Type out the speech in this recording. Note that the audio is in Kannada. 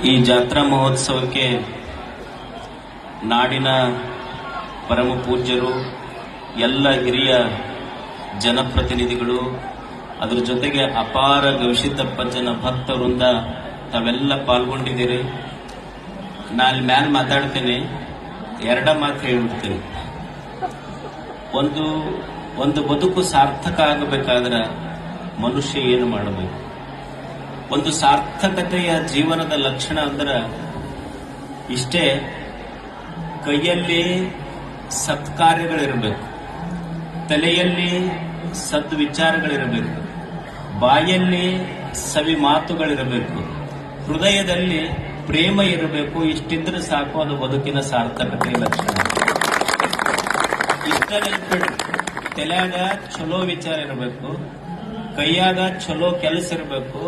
ಈ ಜಾತ್ರಾ ಮಹೋತ್ಸವಕ್ಕೆ ನಾಡಿನ ಪರಮ ಪೂಜ್ಯರು, ಎಲ್ಲ ಹಿರಿಯ ಜನಪ್ರತಿನಿಧಿಗಳು, ಅದರ ಜೊತೆಗೆ ಅಪಾರ ಗವಿಸಿದ್ದಪ್ಪ ಜನ ಭಕ್ತವೃಂದ ತಾವೆಲ್ಲ ಪಾಲ್ಗೊಂಡಿದ್ದೀರಿ. ನಾನು ಮ್ಯಾಲ್ ಮಾತಾಡ್ತೇನೆ, ಎರಡ ಮಾತು ಹೇಳ್ಬಿಡ್ತೇನೆ. ಒಂದು ಬದುಕು ಸಾರ್ಥಕ ಆಗಬೇಕಾದ್ರೆ ಮನುಷ್ಯ ಏನು ಮಾಡಬೇಕು? ಒಂದು ಸಾರ್ಥಕತೆಯ ಜೀವನದ ಲಕ್ಷಣ ಅಂದ್ರೆ ಇಷ್ಟೇ, ಕೈಯಲ್ಲಿ ಸತ್ಕಾರ್ಯಗಳಿರಬೇಕು, ತಲೆಯಲ್ಲಿ ಸದ್ವಿಚಾರಗಳಿರಬೇಕು, ಬಾಯಲ್ಲಿ ಸವಿ ಮಾತುಗಳಿರಬೇಕು, ಹೃದಯದಲ್ಲಿ ಪ್ರೇಮ ಇರಬೇಕು. ಇಷ್ಟಿದ್ರೆ ಸಾಕು, ಅದು ಬದುಕಿನ ಸಾರ್ಥಕತೆಯ ಲಕ್ಷಣ. ಇಷ್ಟ ನೆನ್ಪಿಡ್ರಿ, ತಲೆಯಾಗ ಚಲೋ ವಿಚಾರ ಇರಬೇಕು, ಕೈಯಾಗ ಚಲೋ ಕೆಲಸ ಇರಬೇಕು,